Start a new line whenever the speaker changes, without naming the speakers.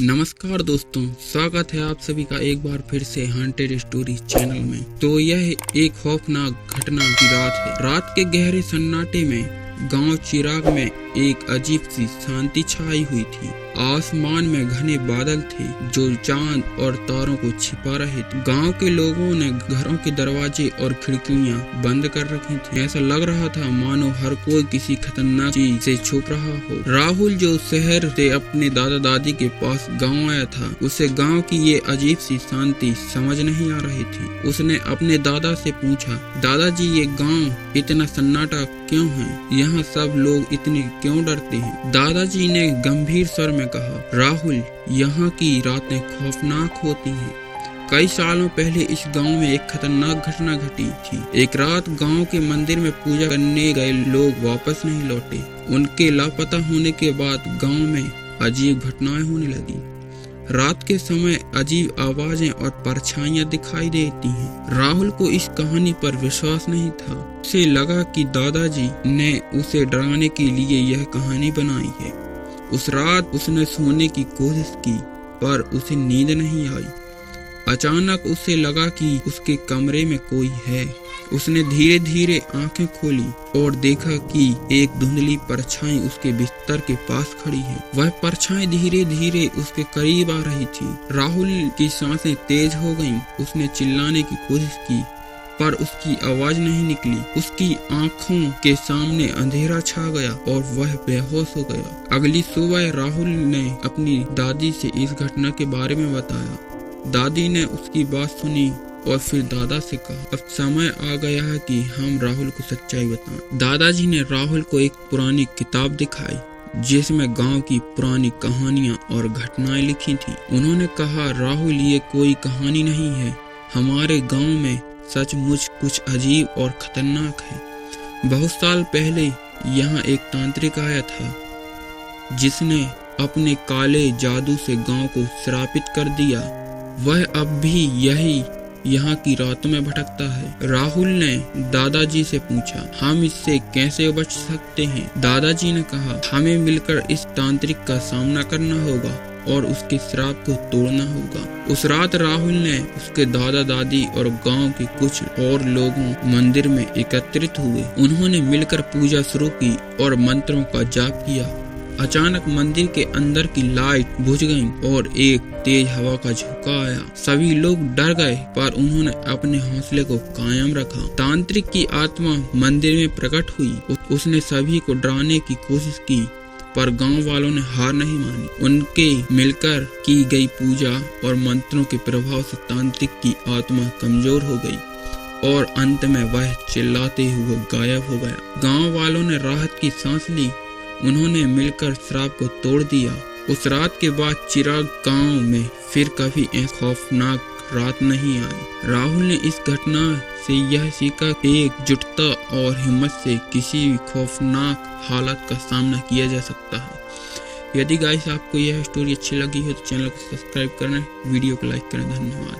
नमस्कार दोस्तों, स्वागत है आप सभी का एक बार फिर से हॉन्टेड स्टोरी चैनल में। तो यह एक खौफनाक घटना की रात है। रात के गहरे सन्नाटे में गांव चिराग में एक अजीब सी शांति छाई हुई थी। आसमान में घने बादल थे जो चांद और तारों को छिपा रहे थे। गांव के लोगों ने घरों के दरवाजे और खिड़कियां बंद कर रखी थी। ऐसा लग रहा था मानो हर कोई किसी खतरनाक चीज से छुप रहा हो। राहुल जो शहर से अपने दादा दादी के पास गांव आया था, उसे गांव की ये अजीब सी शांति समझ नहीं आ रही थी। उसने अपने दादा से पूछा, दादाजी ये गांव इतना सन्नाटा क्यों है? यहाँ सब लोग इतने क्यों डरते हैं? दादाजी ने गंभीर स्वर में कहा, राहुल, यहाँ की रातें खौफनाक होती हैं। कई सालों पहले इस गांव में एक खतरनाक घटना घटी थी। एक रात गांव के मंदिर में पूजा करने गए लोग वापस नहीं लौटे। उनके लापता होने के बाद गांव में अजीब घटनाएं होने लगी। रात के समय अजीब आवाजें और परछाइयां दिखाई देती हैं। राहुल को इस कहानी पर विश्वास नहीं था। उसे लगा कि दादाजी ने उसे डराने के लिए यह कहानी बनाई है। उस रात उसने सोने की कोशिश की पर उसे नींद नहीं आई। अचानक उसे लगा कि उसके कमरे में कोई है। उसने धीरे धीरे आंखें खोली और देखा कि एक धुंधली परछाई उसके बिस्तर के पास खड़ी है। वह परछाई धीरे धीरे उसके करीब आ रही थी। राहुल की सांसें तेज हो गईं। उसने चिल्लाने की कोशिश की पर उसकी आवाज नहीं निकली। उसकी आंखों के सामने अंधेरा छा गया और वह बेहोश हो गया। अगली सुबह राहुल ने अपनी दादी से इस घटना के बारे में बताया। दादी ने उसकी बात सुनी और फिर दादा से कहा, अब समय आ गया है कि हम राहुल को सच्चाई बताएं। दादाजी ने राहुल को एक पुरानी किताब दिखाई जिसमें गांव की पुरानी कहानियां और घटनाएं लिखी थी। उन्होंने कहा, राहुल, ये कोई कहानी नहीं है। हमारे गांव में सचमुच कुछ अजीब और खतरनाक है। बहुत साल पहले यहाँ एक तांत्रिक आया था जिसने अपने काले जादू से गांव को श्रापित कर दिया। वह अब भी यहाँ की रातों में भटकता है। राहुल ने दादाजी से पूछा, हम इससे कैसे बच सकते हैं? दादाजी ने कहा, हमें मिलकर इस तांत्रिक का सामना करना होगा और उसके श्राप को तोड़ना होगा। उस रात राहुल ने उसके दादा दादी और गांव के कुछ और लोगों मंदिर में एकत्रित हुए। उन्होंने मिलकर पूजा शुरू की और मंत्रों का जाप किया। अचानक मंदिर के अंदर की लाइट बुझ गई और एक तेज हवा का झोंका आया। सभी लोग डर गए पर उन्होंने अपने हौसले को कायम रखा। तांत्रिक की आत्मा मंदिर में प्रकट हुई। उसने सभी को डराने की कोशिश की पर गांव वालों ने हार नहीं मानी। उनके मिलकर की गई पूजा और मंत्रों के प्रभाव से तांत्रिक की आत्मा कमजोर हो गई और अंत में वह चिल्लाते हुए गायब हो गया। गांव वालों ने राहत की सांस ली। उन्होंने मिलकर श्राप को तोड़ दिया। उस रात के बाद चिराग गांव में फिर कभी ऐसी खौफनाक रात नहीं आई। राहुल ने इस घटना से यह सीखा, एकजुटता और हिम्मत से किसी भी खौफनाक हालत का सामना किया जा सकता है। यदि गाइस आपको यह स्टोरी अच्छी लगी हो तो चैनल को सब्सक्राइब करें, वीडियो को लाइक करें। धन्यवाद।